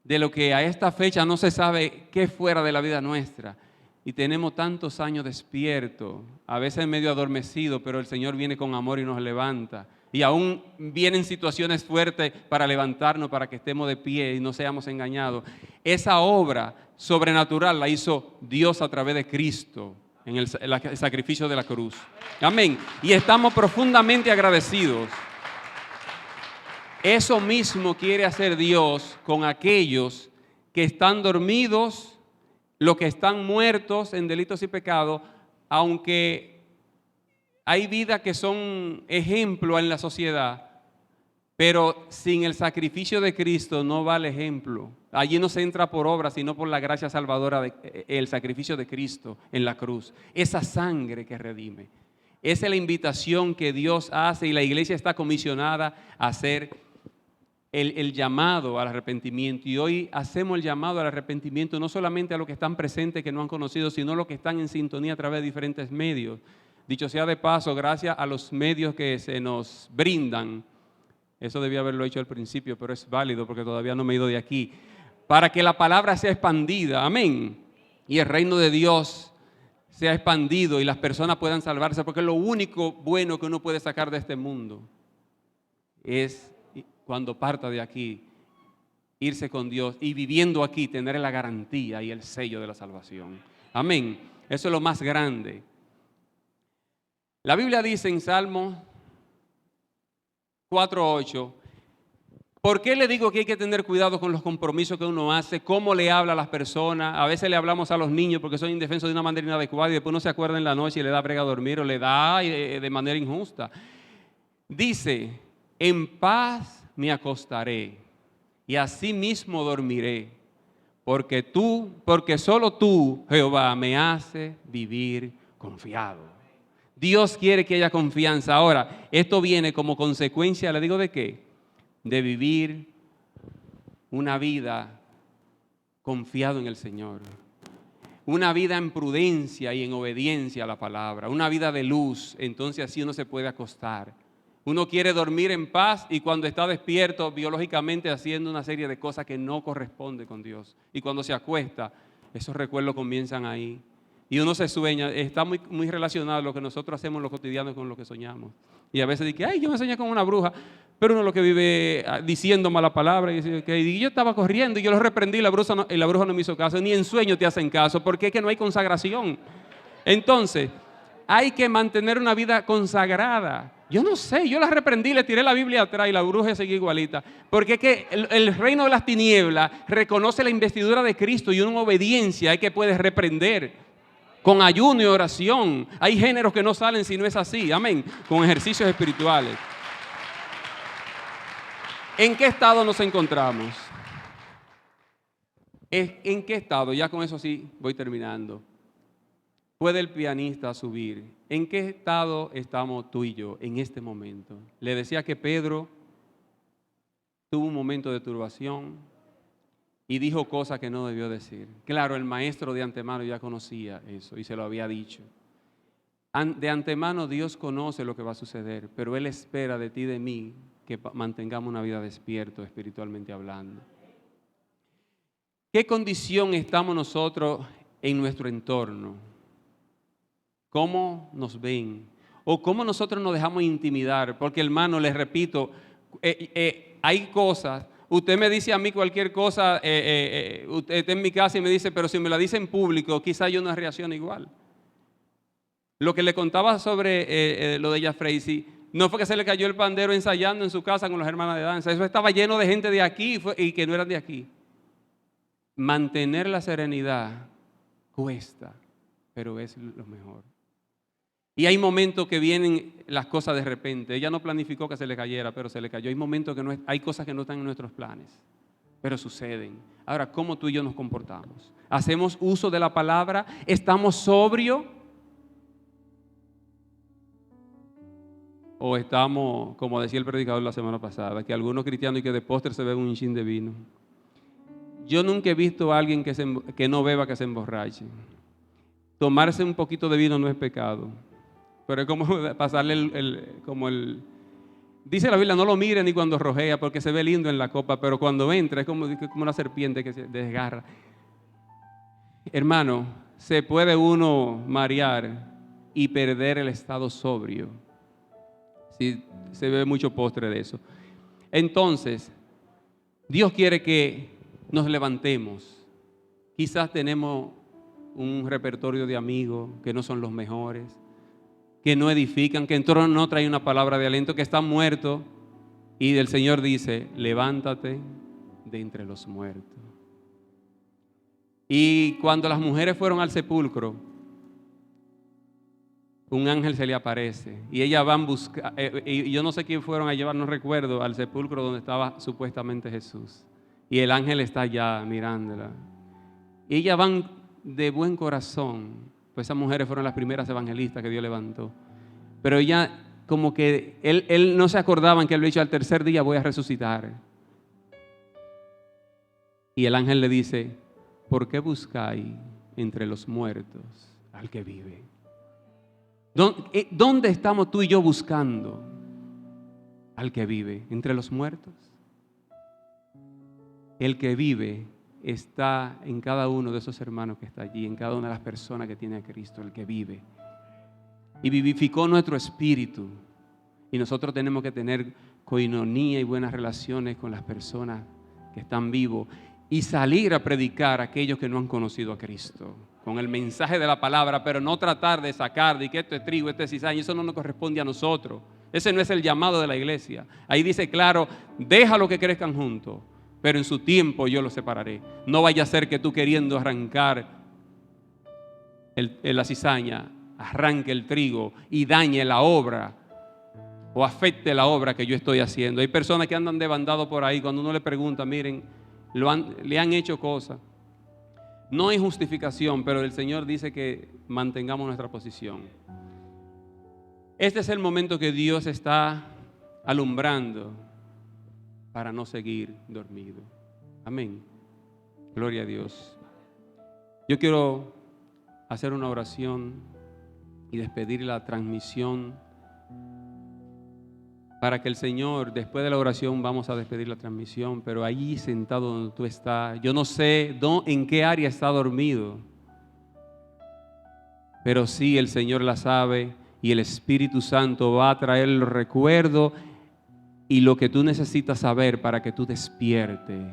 de lo que a esta fecha no se sabe qué fuera de la vida nuestra. Y tenemos tantos años despiertos, a veces medio adormecidos, pero el Señor viene con amor y nos levanta. Y aún vienen situaciones fuertes para levantarnos, para que estemos de pie y no seamos engañados. Esa obra sobrenatural la hizo Dios a través de Cristo en el sacrificio de la cruz. Amén. Y estamos profundamente agradecidos. Eso mismo quiere hacer Dios con aquellos que están dormidos, los que están muertos en delitos y pecados, aunque hay vidas que son ejemplo en la sociedad, pero sin el sacrificio de Cristo no vale ejemplo. Allí no se entra por obra, sino por la gracia salvadora del sacrificio de Cristo en la cruz. Esa sangre que redime. Esa es la invitación que Dios hace y la iglesia está comisionada a hacer el llamado al arrepentimiento. Y hoy hacemos el llamado al arrepentimiento no solamente a los que están presentes que no han conocido, sino a los que están en sintonía a través de diferentes medios. Dicho sea de paso, gracias a los medios que se nos brindan, eso debía haberlo hecho al principio, pero es válido porque todavía no me he ido de aquí, para que la palabra sea expandida, amén, y el reino de Dios sea expandido y las personas puedan salvarse, porque lo único bueno que uno puede sacar de este mundo es cuando parta de aquí, irse con Dios y viviendo aquí, tener la garantía y el sello de la salvación, amén. Eso es lo más grande. La Biblia dice en Salmo 4:8, ¿por qué le digo que hay que tener cuidado con los compromisos que uno hace? ¿Cómo le habla a las personas? A veces le hablamos a los niños porque son indefensos de una manera inadecuada y después no se acuerda en la noche y le da brega a dormir o le da de manera injusta. Dice, en paz me acostaré y así mismo dormiré, porque solo tú, Jehová, me haces vivir confiado. Dios quiere que haya confianza. Ahora, esto viene como consecuencia, ¿le digo de qué? De vivir una vida confiado en el Señor. Una vida en prudencia y en obediencia a la palabra. Una vida de luz, entonces así uno se puede acostar. Uno quiere dormir en paz y cuando está despierto biológicamente haciendo una serie de cosas que no corresponden con Dios. Y cuando se acuesta, esos recuerdos comienzan ahí. Y uno se sueña, está muy relacionado lo que nosotros hacemos en lo cotidiano con lo que soñamos. Y a veces dice, ay, yo me soñé con una bruja, pero uno lo que vive diciendo mala palabra. Y dice, y yo estaba corriendo y yo lo reprendí y la bruja no me hizo caso. Ni en sueño te hacen caso, porque es que no hay consagración. Entonces, hay que mantener una vida consagrada. Yo no sé, yo la reprendí, le tiré la Biblia atrás y la bruja seguía igualita. Porque es que el reino de las tinieblas reconoce la investidura de Cristo y una obediencia hay que puede reprender. Con ayuno y oración. Hay géneros que no salen si no es así, amén, con ejercicios espirituales. ¿En qué estado nos encontramos? ¿En qué estado? Ya con eso sí voy terminando. puede el pianista subir. ¿En qué estado estamos tú y yo en este momento? Le decía que Pedro tuvo un momento de turbación y dijo cosas que no debió decir. Claro, el maestro de antemano ya conocía eso y se lo había dicho. De antemano Dios conoce lo que va a suceder, pero Él espera de ti y de mí que mantengamos una vida despierta espiritualmente hablando. ¿Qué condición estamos nosotros en nuestro entorno? ¿Cómo nos ven? ¿O cómo nosotros nos dejamos intimidar? Porque, hermano, les repito, hay cosas, usted me dice a mí cualquier cosa, usted está en mi casa y me dice, pero si me la dice en público, quizá yo no reaccione igual. Lo que le contaba sobre lo de ella Freisy, no fue que se le cayó el pandero ensayando en su casa con las hermanas de danza, eso estaba lleno de gente de aquí y que no eran de aquí. Mantener la serenidad cuesta, pero es lo mejor. Y hay momentos que vienen las cosas de repente. Ella no planificó que se le cayera, pero se le cayó. Hay momentos que hay cosas que no están en nuestros planes, pero suceden. Ahora, ¿cómo tú y yo nos comportamos? ¿Hacemos uso de la palabra? ¿Estamos sobrios? ¿O estamos, como decía el predicador la semana pasada, que algunos cristianos y que de postre se beben un chin de vino? Yo nunca he visto a alguien que no beba que se emborrache. Tomarse un poquito de vino no es pecado. Pero es como pasarle dice la Biblia, no lo mire ni cuando rojea porque se ve lindo en la copa, pero cuando entra es como una serpiente que se desgarra. Hermano, se puede uno marear y perder el estado sobrio. Sí, se ve mucho postre de eso. Entonces, Dios quiere que nos levantemos. Quizás tenemos un repertorio de amigos que no son los mejores, que no edifican, que entonces no traen una palabra de aliento, que están muertos. Y el Señor dice, levántate de entre los muertos. Y cuando las mujeres fueron al sepulcro, un ángel se le aparece y ellas van a buscar, y yo no sé quién fueron a llevar, no recuerdo, al sepulcro donde estaba supuestamente Jesús. Y el ángel está allá mirándola. Y ellas van de buen corazón. Pues esas mujeres fueron las primeras evangelistas que Dios levantó. Pero ella, como que él no se acordaban que él había dicho al tercer día voy a resucitar. Y el ángel le dice, ¿por qué buscáis entre los muertos al que vive? ¿Dónde estamos tú y yo buscando al que vive? ¿Entre los muertos? El que vive está en cada uno de esos hermanos que está allí, en cada una de las personas que tiene a Cristo, el que vive. Y vivificó nuestro espíritu. Y nosotros tenemos que tener coinonía y buenas relaciones con las personas que están vivos y salir a predicar a aquellos que no han conocido a Cristo con el mensaje de la palabra, pero no tratar de sacar de que esto es trigo, esto es cizaña. Eso no nos corresponde a nosotros. Ese no es el llamado de la iglesia. Ahí dice claro, déjalo que crezcan juntos, pero en su tiempo yo los separaré. No vaya a ser que tú queriendo arrancar la cizaña, arranque el trigo y dañe la obra o afecte la obra que yo estoy haciendo. Hay personas que andan de bandado por ahí, cuando uno le pregunta, miren, le han hecho cosas. No hay justificación, pero el Señor dice que mantengamos nuestra posición. Este es el momento que Dios está alumbrando para no seguir dormido. Amén. Gloria a Dios. Yo quiero hacer una oración y despedir la transmisión para que el Señor, después de la oración vamos a despedir la transmisión, pero allí sentado donde tú estás, yo no sé en qué área está dormido, pero sí el Señor la sabe y el Espíritu Santo va a traer el recuerdo y lo que tú necesitas saber para que tú despiertes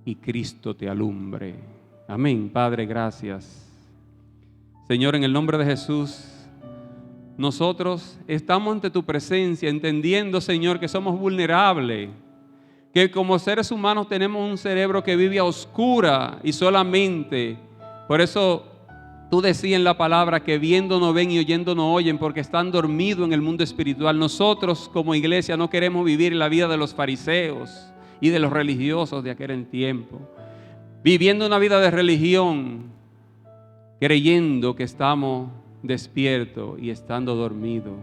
y Cristo te alumbre. Amén. Padre, gracias. Señor, en el nombre de Jesús, nosotros estamos ante tu presencia entendiendo, Señor, que somos vulnerables, que como seres humanos tenemos un cerebro que vive a oscura y solamente. Por eso tú decías en la palabra que viendo no ven y oyendo no oyen porque están dormidos en el mundo espiritual. Nosotros como iglesia no queremos vivir la vida de los fariseos y de los religiosos de aquel tiempo, viviendo una vida de religión creyendo que estamos despiertos y estando dormidos.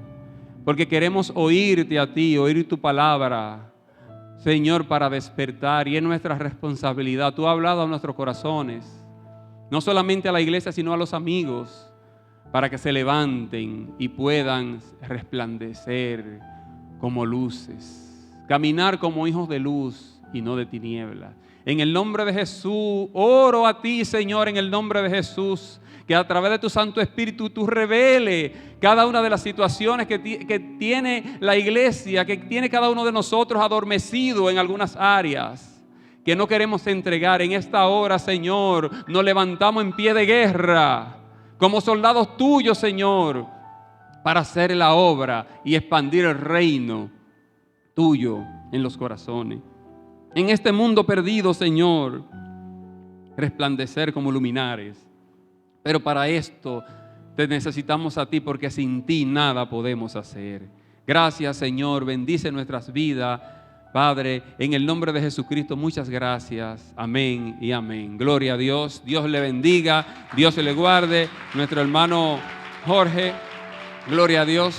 Porque queremos oírte a ti, oír tu palabra, Señor, para despertar. Y es nuestra responsabilidad. Tú has hablado a nuestros corazones, no solamente a la iglesia, sino a los amigos, para que se levanten y puedan resplandecer como luces, caminar como hijos de luz y no de tinieblas. En el nombre de Jesús, oro a ti, Señor, en el nombre de Jesús, que a través de tu Santo Espíritu tú revele cada una de las situaciones que tiene la iglesia, que tiene cada uno de nosotros adormecido en algunas áreas, que no queremos entregar. En esta hora, Señor, nos levantamos en pie de guerra, como soldados tuyos, Señor, para hacer la obra y expandir el reino tuyo en los corazones. En este mundo perdido, Señor, resplandecer como luminares. Pero para esto te necesitamos a ti, porque sin ti nada podemos hacer. Gracias, Señor, bendice nuestras vidas, Padre, en el nombre de Jesucristo. Muchas gracias, amén y amén. Gloria a Dios, Dios le bendiga, Dios le guarde. Nuestro hermano Jorge, gloria a Dios.